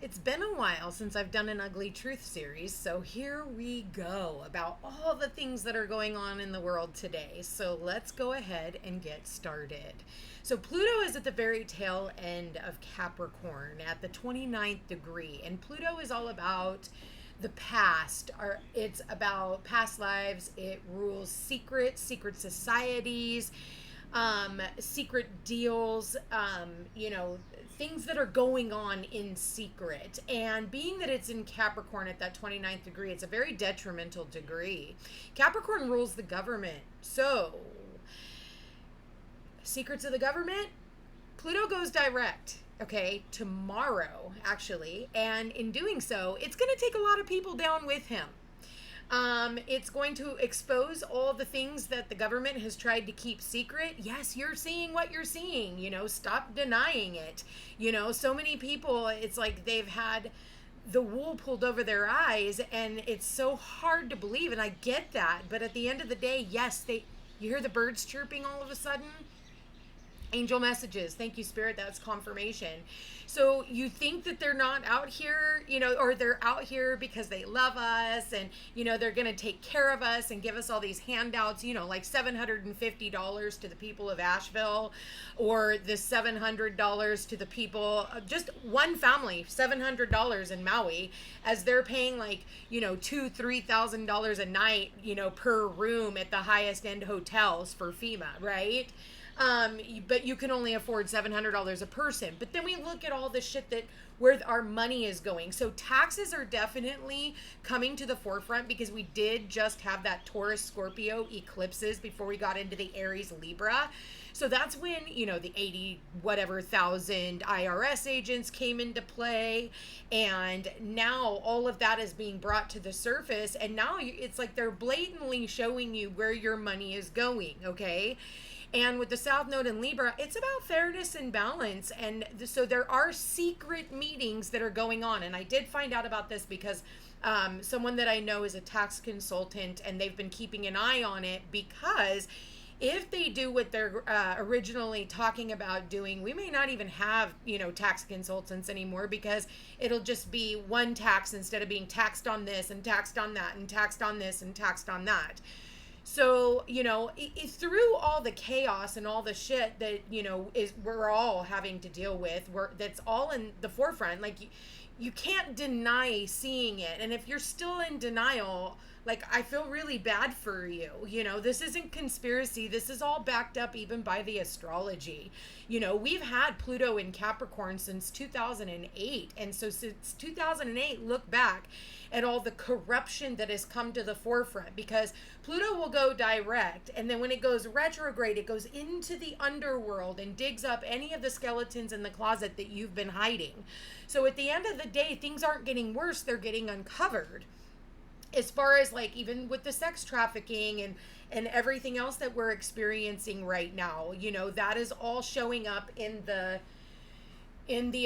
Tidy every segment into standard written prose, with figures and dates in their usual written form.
It's been a while since I've done an Ugly Truth series, so here we go about all the things that are going on in the world today. So let's go ahead and get started. So Pluto is at the very tail end of Capricorn at the 29th degree, and Pluto is all about the past, or it's about past lives. It rules secret societies, secret deals, things that are going on in secret. And being that it's in Capricorn at that 29th degree, it's a very detrimental degree. Capricorn rules the government. So, secrets of the government, Pluto goes direct, okay, tomorrow, actually. And in doing so, it's going to take a lot of people down with him. It's going to expose all the things that the government has tried to keep secret. Yes, you're seeing what you're seeing, stop denying it. So many people, it's like they've had the wool pulled over their eyes, and it's so hard to believe, and I get that. But at the end of the day, yes, you hear the birds chirping all of a sudden. Angel messages. Thank you, Spirit. That's confirmation. So you think that they're not out here, or they're out here because they love us and, they're going to take care of us and give us all these handouts, like $750 to the people of Asheville, or the $700 to the people, just one family, $700 in Maui, as they're paying like, $2,000-$3,000 a night, per room at the highest end hotels for FEMA, right? But you can only afford $700 a person. But then we look at all the shit that where our money is going. So taxes are definitely coming to the forefront, because we did just have that Taurus Scorpio eclipses before we got into the Aries Libra. So that's when, the 80 whatever thousand IRS agents came into play. And now all of that is being brought to the surface. And now it's like they're blatantly showing you where your money is going, okay? And with the South Node in Libra, it's about fairness and balance. And so there are secret meetings that are going on. And I did find out about this because someone that I know is a tax consultant, and they've been keeping an eye on it, because if they do what they're originally talking about doing, we may not even have, tax consultants anymore, because it'll just be one tax instead of being taxed on this and taxed on that and taxed on this and taxed on that. So, through all the chaos and all the shit that, we're all having to deal with, that's all in the forefront. Like, you can't deny seeing it. And if you're still in denial, like, I feel really bad for you. This isn't conspiracy. This is all backed up even by the astrology. We've had Pluto in Capricorn since 2008. And so since 2008, look back at all the corruption that has come to the forefront, because Pluto will go direct, and then when it goes retrograde, it goes into the underworld and digs up any of the skeletons in the closet that you've been hiding. So at the end of the day, things aren't getting worse, they're getting uncovered. As far as like even with the sex trafficking and everything else that we're experiencing right now, that is all showing up in the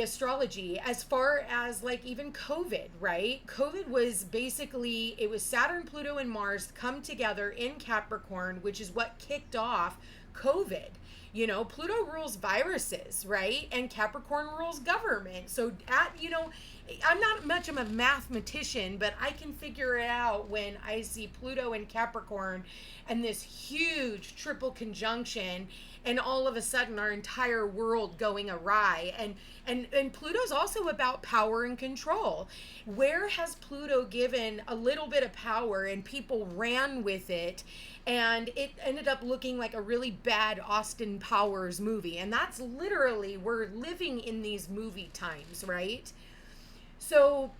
astrology. As far as like even COVID, right? COVID was basically, it was Saturn, Pluto, and Mars come together in Capricorn, which is what kicked off COVID. Pluto rules viruses, right? And Capricorn rules government. So I'm not much of a mathematician, but I can figure it out when I see Pluto and Capricorn and this huge triple conjunction, and all of a sudden our entire world going awry. And Pluto's also about power and control. Where has Pluto given a little bit of power and people ran with it, and it ended up looking like a really bad Austin Powers movie? And that's literally, we're living in these movie times, right? So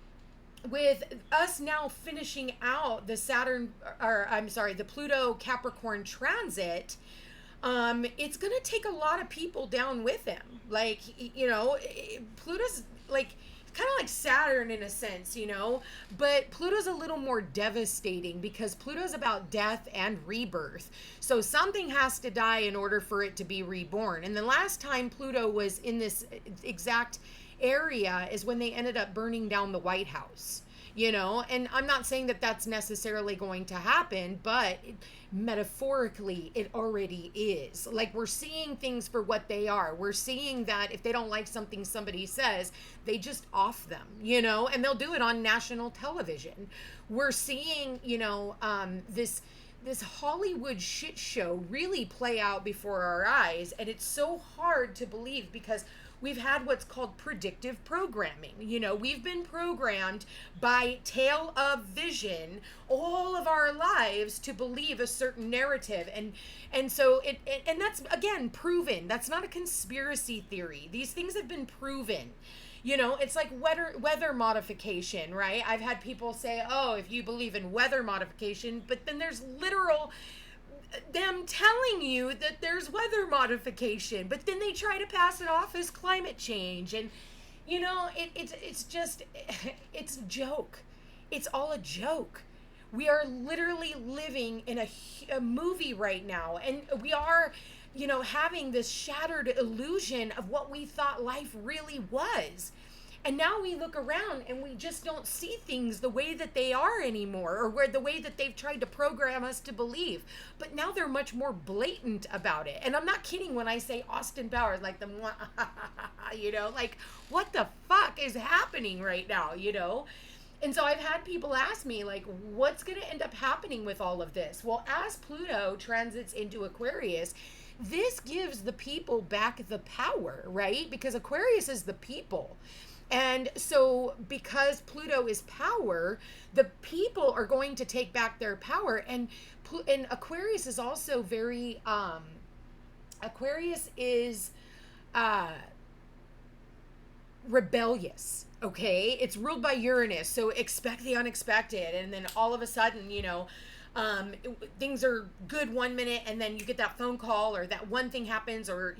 with us now finishing out the the Pluto Capricorn transit, it's going to take a lot of people down with him. Like, Pluto's like kind of like Saturn in a sense, but Pluto's a little more devastating, because Pluto's about death and rebirth. So something has to die in order for it to be reborn. And the last time Pluto was in this exact area is when they ended up burning down the White House. and I'm not saying that that's necessarily going to happen, but metaphorically it already is. Like, we're seeing things for what they are. We're seeing that if they don't like something somebody says, they just off them, and they'll do it on national television. We're seeing, this Hollywood shit show really play out before our eyes, and it's so hard to believe because we've had what's called predictive programming. We've been programmed by tale of vision all of our lives to believe a certain narrative, and so and that's, again, proven. That's not a conspiracy theory. These things have been proven. It's like weather modification, right? I've had people say, oh, if you believe in weather modification, but then there's literal them telling you that there's weather modification, but then they try to pass it off as climate change. And, it's just, it's a joke. It's all a joke. We are literally living in a movie right now, and we are having this shattered illusion of what we thought life really was. And now we look around and we just don't see things the way that they are anymore, or the way that they've tried to program us to believe. But now they're much more blatant about it. And I'm not kidding when I say Austin Powers, like the, like, what the fuck is happening right now, And so I've had people ask me, like, what's going to end up happening with all of this? Well, as Pluto transits into Aquarius, this gives the people back the power, right? Because Aquarius is the people. And so because Pluto is power, the people are going to take back their power. And Aquarius is also very, Aquarius is rebellious. Okay, it's ruled by Uranus, so expect the unexpected. And then all of a sudden, things are good one minute, and then you get that phone call, or that one thing happens, or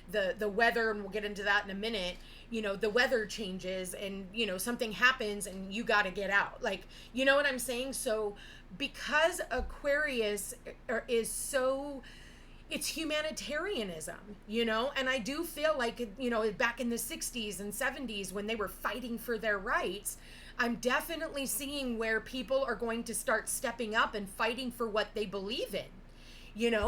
the weather, and we'll get into that in a minute. The weather changes, and something happens, and you got to get out. Like, you know what I'm saying? So because Aquarius is so, it's humanitarianism, and I do feel like, back in the 60s and 70s when they were fighting for their rights, I'm definitely seeing where people are going to start stepping up and fighting for what they believe in.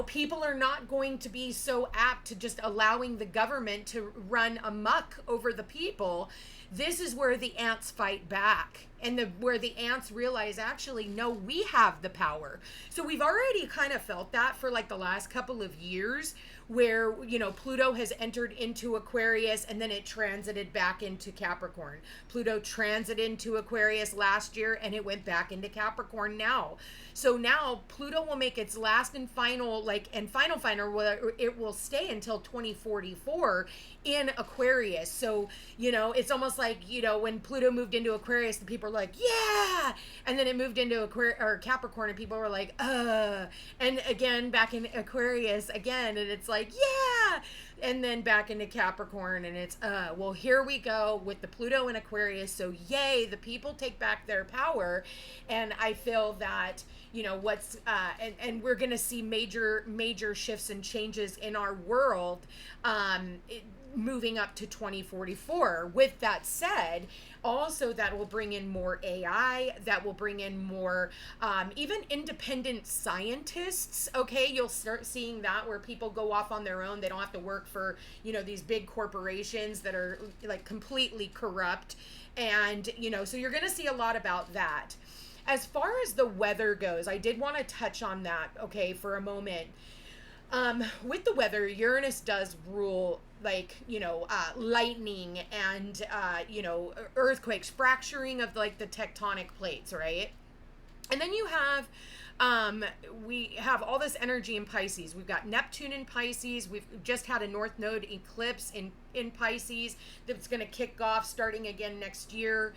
People are not going to be so apt to just allowing the government to run amok over the people. This is where the ants fight back, and where the ants realize, actually, no, we have the power. So we've already kind of felt that for like the last couple of years, where, Pluto has entered into Aquarius, and then it transited back into Capricorn. Pluto transited into Aquarius last year, and it went back into Capricorn now. So now Pluto will make its last and final, it will stay until 2044 in Aquarius. So, it's almost like, when Pluto moved into Aquarius, the people are like, yeah! And then it moved into Capricorn, and people were like, and again, back in Aquarius again, and it's like, yeah! And then back into Capricorn, and it's, well, here we go with the Pluto in Aquarius. So yay, the people take back their power. And I feel that, and we're going to see major shifts and changes in our world, moving up to 2044. With that said, also that will bring in more AI, that will bring in more even independent scientists. Okay, you'll start seeing that, where people go off on their own. They don't have to work for these big corporations that are like completely corrupt. And so you're going to see a lot about that. As far as the weather goes, I did want to touch on that, okay, for a moment. With the weather, Uranus does rule, like, lightning and, earthquakes, fracturing of, like, the tectonic plates, right? And then you have, we have all this energy in Pisces. We've got Neptune in Pisces. We've just had a North Node eclipse in Pisces that's going to kick off starting again next year.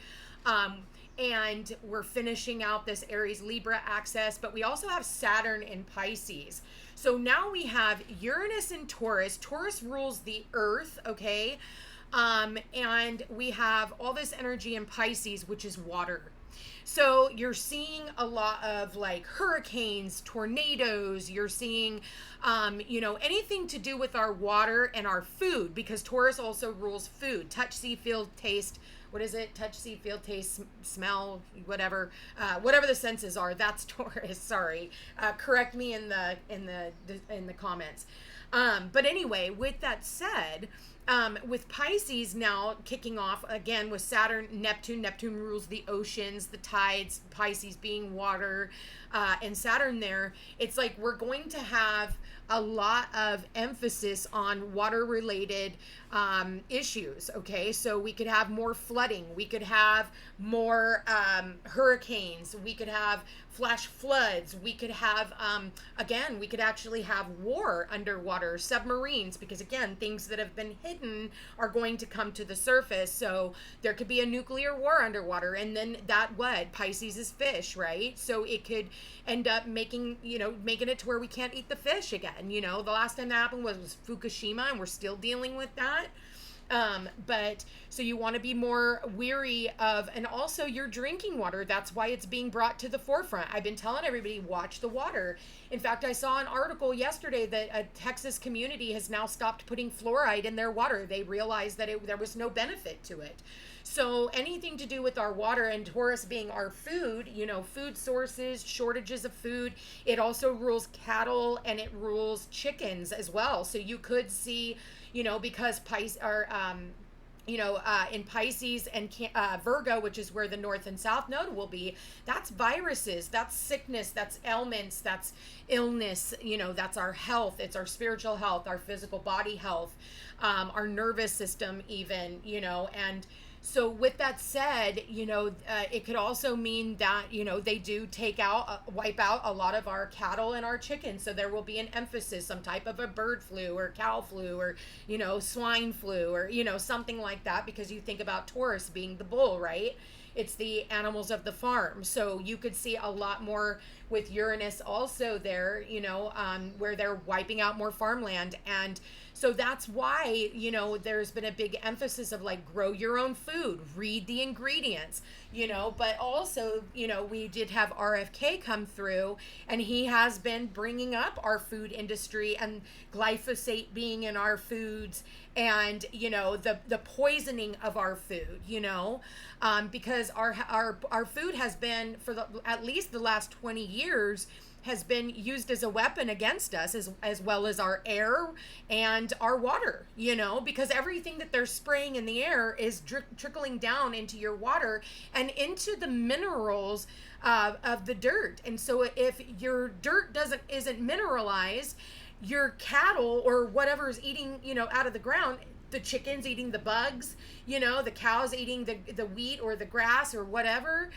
And we're finishing out this Aries Libra axis, but we also have Saturn in Pisces. So now we have Uranus in Taurus. Taurus rules the earth, okay? And we have all this energy in Pisces, which is water. So you're seeing a lot of like hurricanes, tornadoes. You're seeing, anything to do with our water and our food, because Taurus also rules food. Touch, see, feel, taste. What is it? Touch, see, feel, taste, smell, whatever the senses are. That's Taurus. Sorry. Correct me in the comments. But anyway, with that said, with Pisces now kicking off again with Saturn, Neptune rules the oceans, the tides, Pisces being water, and Saturn there, it's like we're going to have a lot of emphasis on water related issues. Okay, so we could have more flooding, we could have more hurricanes, we could have flash floods, we could have again, we could actually have war underwater, submarines, because again, things that have been hidden are going to come to the surface. So there could be a nuclear war underwater, and then that what Pisces is fish, right? So it could end up making it to where we can't eat the fish again. The last time that happened was Fukushima, and we're still dealing with that. But so you want to be more weary of, and also your drinking water. That's why it's being brought to the forefront. I've been telling everybody, watch the water. In fact, I saw an article yesterday that a Texas community has now stopped putting fluoride in their water. They realized that there was no benefit to it. So anything to do with our water, and Taurus being our food, food sources, shortages of food. It also rules cattle, and it rules chickens as well. So you could see, because Pisces are, in Pisces and Virgo, which is where the North and South Node will be, that's viruses, that's sickness, that's ailments, that's illness, that's our health, it's our spiritual health, our physical body health, our nervous system even, and so with that said, it could also mean that, they do wipe out a lot of our cattle and our chickens. So there will be an emphasis, some type of a bird flu or cow flu or, swine flu or, something like that, because you think about Taurus being the bull, right? It's the animals of the farm. So you could see a lot more with Uranus also there, where they're wiping out more farmland. And so that's why, there's been a big emphasis of like grow your own food, read the ingredients, but also, we did have RFK come through, and he has been bringing up our food industry and glyphosate being in our foods, and, the poisoning of our food, because our food has been for at least the last 20 years has been used as a weapon against us, as well as our air and our water, because everything that they're spraying in the air is trickling down into your water and into the minerals of the dirt. And so if your dirt isn't mineralized, your cattle or whatever is eating, out of the ground, the chickens eating the bugs, the cows eating the wheat or the grass or whatever,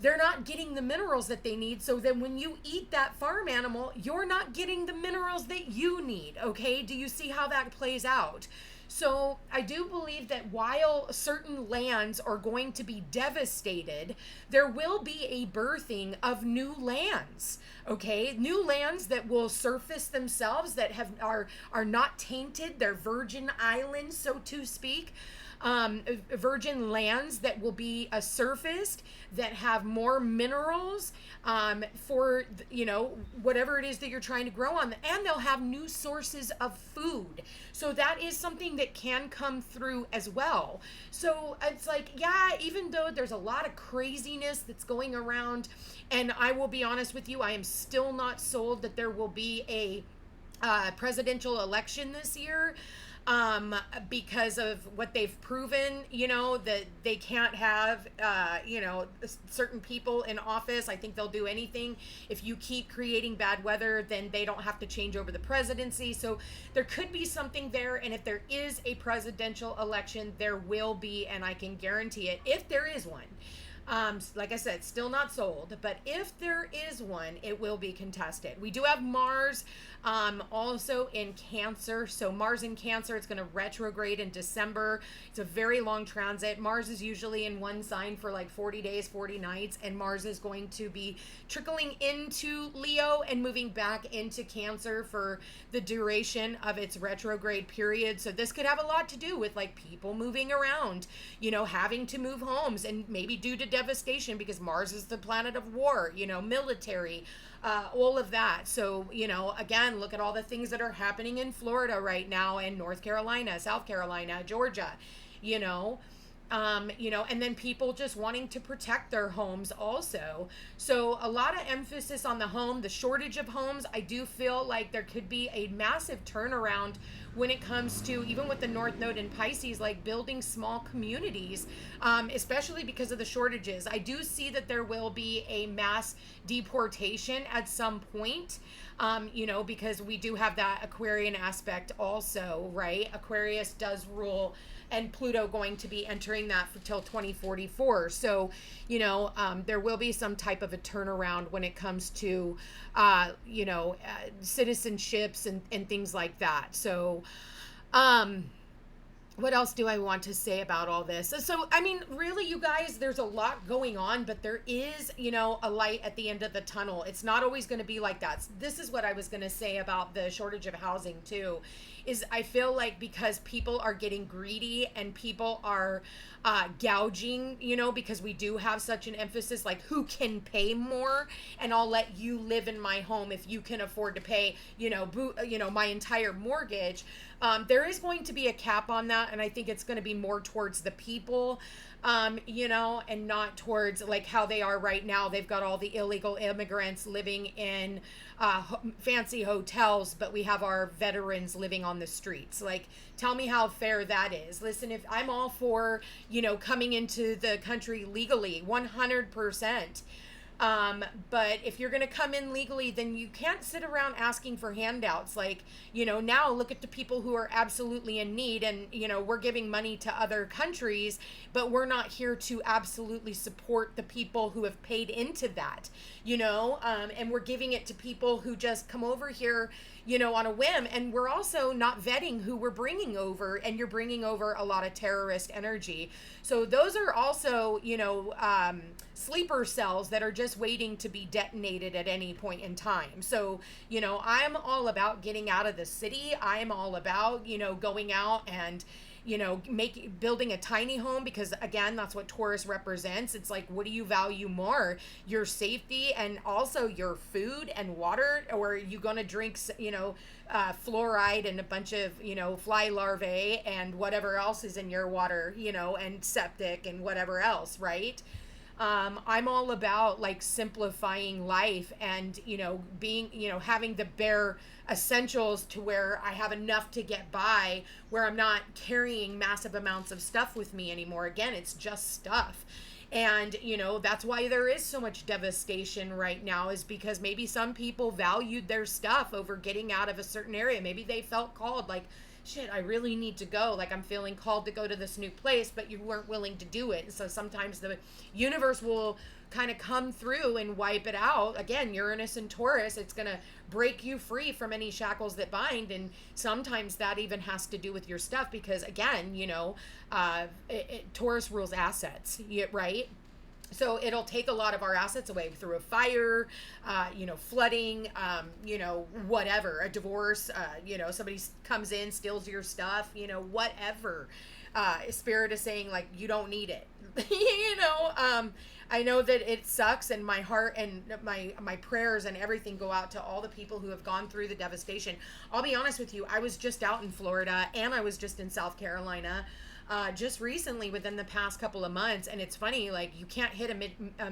they're not getting the minerals that they need. So then when you eat that farm animal, you're not getting the minerals that you need. Okay, do you see how that plays out? So I do believe that while certain lands are going to be devastated, there will be a birthing of new lands. Okay, new lands that will surface themselves, that are not tainted. They're virgin islands, so to speak. Virgin lands that will be surfaced, that have more minerals for whatever it is that you're trying to grow on, and they'll have new sources of food. So that is something that can come through as well. So it's like, yeah, even though there's a lot of craziness that's going around, and I will be honest with you, I am still not sold that there will be a presidential election this year. Because of what they've proven, that they can't have, certain people in office. I think they'll do anything. If you keep creating bad weather, then they don't have to change over the presidency. So there could be something there. And if there is a presidential election, there will be, and I can guarantee it, if there is one. Like I said, still not sold, but if there is one, it will be contested. We do have Mars also in Cancer. So Mars in Cancer, it's going to retrograde in December. It's a very long transit. Mars is usually in one sign for like 40 days, 40 nights, and Mars is going to be trickling into Leo and moving back into Cancer for the duration of its retrograde period. So this could have a lot to do with like people moving around, having to move homes, and maybe due to devastation because Mars is the planet of war, military, all of that. So, again, look at all the things that are happening in Florida right now, and North Carolina, South Carolina, Georgia, you know. And then people just wanting to protect their homes also. So a lot of emphasis on the home, the shortage of homes. I do feel like there could be a massive turnaround when it comes to, even with the North Node in Pisces, like building small communities, especially because of the shortages. I do see that there will be a mass deportation at some point, because we do have that Aquarian aspect also, right? Aquarius does rule, and Pluto going to be entering that for till 2044. So, there will be some type of a turnaround when it comes to, citizenships and things like that. So, what else do I want to say about all this? So, I mean, really, you guys, there's a lot going on, but there is, a light at the end of the tunnel. It's not always going to be like that. This is what I was going to say about the shortage of housing too, is I feel like because people are getting greedy and people are gouging, because we do have such an emphasis, like who can pay more, and I'll let you live in my home if you can afford to pay, my entire mortgage. There is going to be a cap on that, and I think it's going to be more towards the people, and not towards like how they are right now. They've got all the illegal immigrants living in fancy hotels, but we have our veterans living on the streets. Like, tell me how fair that is. Listen, if I'm all for, coming into the country legally, 100%. But if you're going to come in legally, then you can't sit around asking for handouts. Like, now look at the people who are absolutely in need, and, we're giving money to other countries, but we're not here to absolutely support the people who have paid into that, and we're giving it to people who just come over here, on a whim. And we're also not vetting who we're bringing over, and you're bringing over a lot of terrorist energy. So those are also, sleeper cells that are just waiting to be detonated at any point in time. So, I'm all about getting out of the city. I'm all about, going out and, building a tiny home, because again, that's what Taurus represents. It's like, what do you value more? Your safety and also your food and water, or are you going to drink, fluoride and a bunch of, fly larvae and whatever else is in your water, and septic and whatever else, right? I'm all about like simplifying life and, being, having the bare essentials to where I have enough to get by, where I'm not carrying massive amounts of stuff with me anymore. Again, it's just stuff. And, that's why there is so much devastation right now, is because maybe some people valued their stuff over getting out of a certain area. Maybe they felt called, like, shit, I really need to go. Like, I'm feeling called to go to this new place, but you weren't willing to do it. And so sometimes the universe will kind of come through and wipe it out. Again, Uranus and Taurus, it's going to break you free from any shackles that bind. And sometimes that even has to do with your stuff, because again, Taurus rules assets, right? So it'll take a lot of our assets away through a fire, flooding, whatever, a divorce, somebody comes in, steals your stuff, whatever. Spirit is saying, like, you don't need it. I know that it sucks, and my heart and my prayers and everything go out to all the people who have gone through the devastation. I'll be honest with you, I was just out in Florida, and I was just in South Carolina, just recently within the past couple of months. And it's funny, like, you can't hit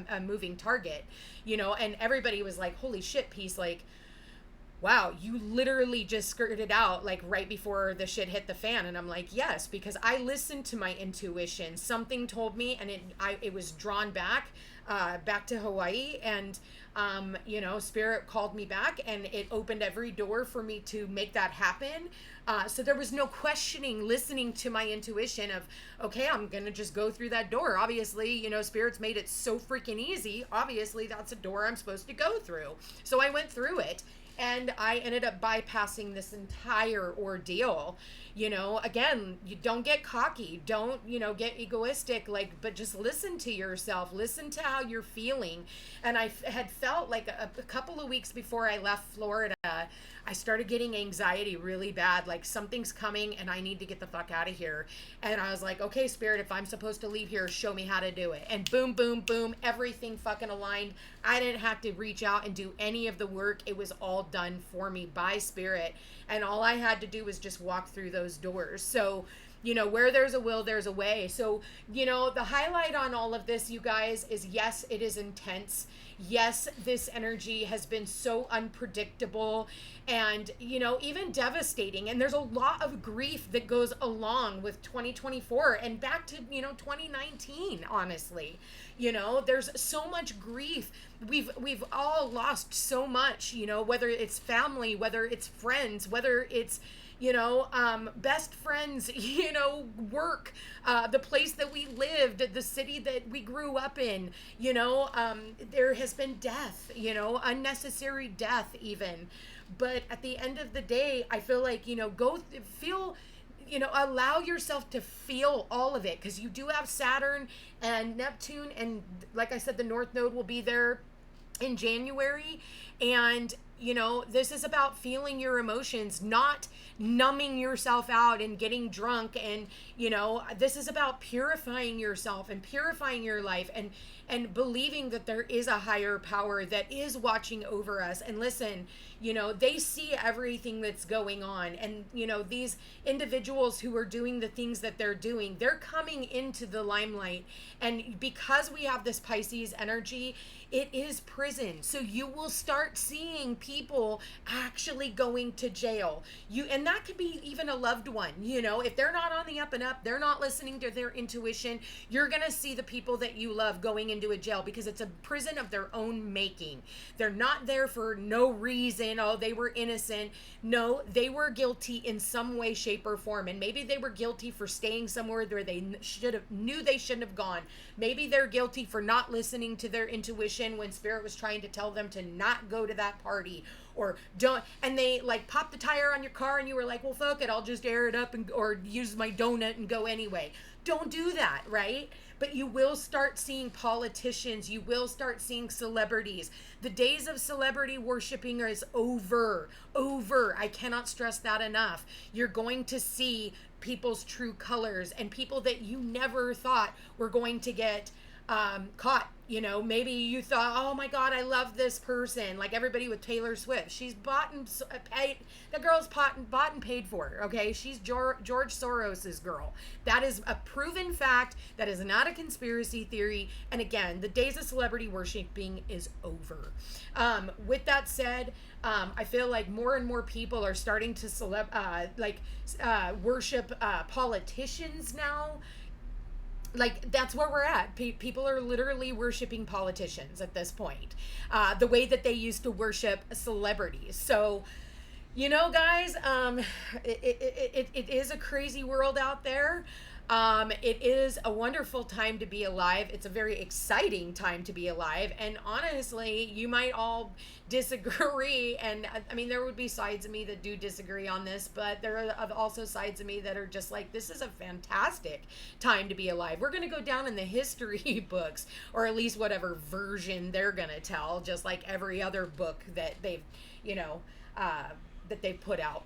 a moving target, and everybody was like, holy shit, Peace, like, wow, you literally just skirted out like right before the shit hit the fan. And I'm like, yes, because I listened to my intuition. Something told me, and it was drawn back to Hawaii, and Spirit called me back, and it opened every door for me to make that happen. So there was no questioning, listening to my intuition of, okay, I'm going to just go through that door. Obviously, Spirit's made it so freaking easy. Obviously, that's a door I'm supposed to go through. So I went through it, and I ended up bypassing this entire ordeal. Again, you don't get cocky, don't, get egoistic, but just listen to yourself, listen to how how you're feeling. And I had felt like a couple of weeks before I left Florida, I started getting anxiety really bad, like something's coming and I need to get the fuck out of here. And I was like, okay, Spirit, if I'm supposed to leave here, show me how to do it. And boom, boom, boom, everything fucking aligned. I didn't have to reach out and do any of the work. It was all done for me by Spirit. And all I had to do was just walk through those doors. So, you know, where there's a will, there's a way. So, you know, the highlight on all of this, you guys, is yes, it is intense. Yes, this energy has been so unpredictable and, you know, even devastating. And there's a lot of grief that goes along with 2024 and back to, you know, 2019, honestly. You know, there's so much grief. We've all lost so much, you know, whether it's family, whether it's friends, whether it's, you know, best friends, you know, work, the place that we lived, the city that we grew up in, you know, there has been death, you know, unnecessary death even. But at the end of the day, I feel like, you know, feel, you know, allow yourself to feel all of it, because you do have Saturn and Neptune. And like I said, the North Node will be there in January. And, you know, this is about feeling your emotions, not numbing yourself out and getting drunk. And, you know, this is about purifying yourself and purifying your life and believing that there is a higher power that is watching over us. And listen, you know, they see everything that's going on. And, you know, these individuals who are doing the things that they're doing, they're coming into the limelight. And because we have this Pisces energy, it is prison. So you will start seeing people actually going to jail. And that could be even a loved one, you know, if they're not on the up and up, they're not listening to their intuition, you're going to see the people that you love going into a jail, because it's a prison of their own making. They're not there for no reason. Oh, they were innocent. No, they were guilty in some way, shape, or form. And maybe they were guilty for staying somewhere where they knew they shouldn't have gone. Maybe they're guilty for not listening to their intuition when Spirit was trying to tell them to not go to that party, or don't, and they like pop the tire on your car and you were like, well, fuck it, I'll just air it up or use my donut and go anyway. Don't do that, right? But you will start seeing politicians, you will start seeing celebrities. The days of celebrity worshiping is over. I cannot stress that enough. You're going to see people's true colors, and people that you never thought were going to get caught. You know, maybe you thought, oh my God, I love this person. Like everybody with Taylor Swift. She's bought and paid. The girl's bought and paid for. Okay. She's George Soros's girl. That is a proven fact. That is not a conspiracy theory. And again, the days of celebrity worshiping is over. With that said, I feel like more and more people are starting to worship politicians now. Like, that's where we're at. People are literally worshiping politicians at this point, the way that they used to worship celebrities. So, you know, guys, it is a crazy world out there. It is a wonderful time to be alive. It's a very exciting time to be alive. And honestly, you might all disagree. And I mean, there would be sides of me that do disagree on this, but there are also sides of me that are just like, this is a fantastic time to be alive. We're going to go down in the history books, or at least whatever version they're going to tell, just like every other book that they've, you know, that they put out.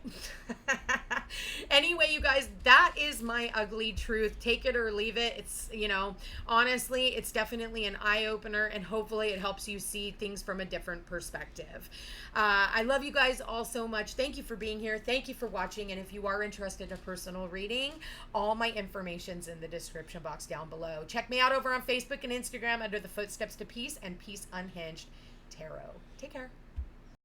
Anyway, you guys, that is my ugly truth. Take it or leave it. It's, you know, honestly, it's definitely an eye-opener, and hopefully it helps you see things from a different perspective. I love you guys all so much. Thank you for being here. Thank you for watching. And if you are interested in a personal reading, all my information's in the description box down below. Check me out over on Facebook and Instagram under the Footsteps to Peace and Peace Unhinged Tarot. Take care.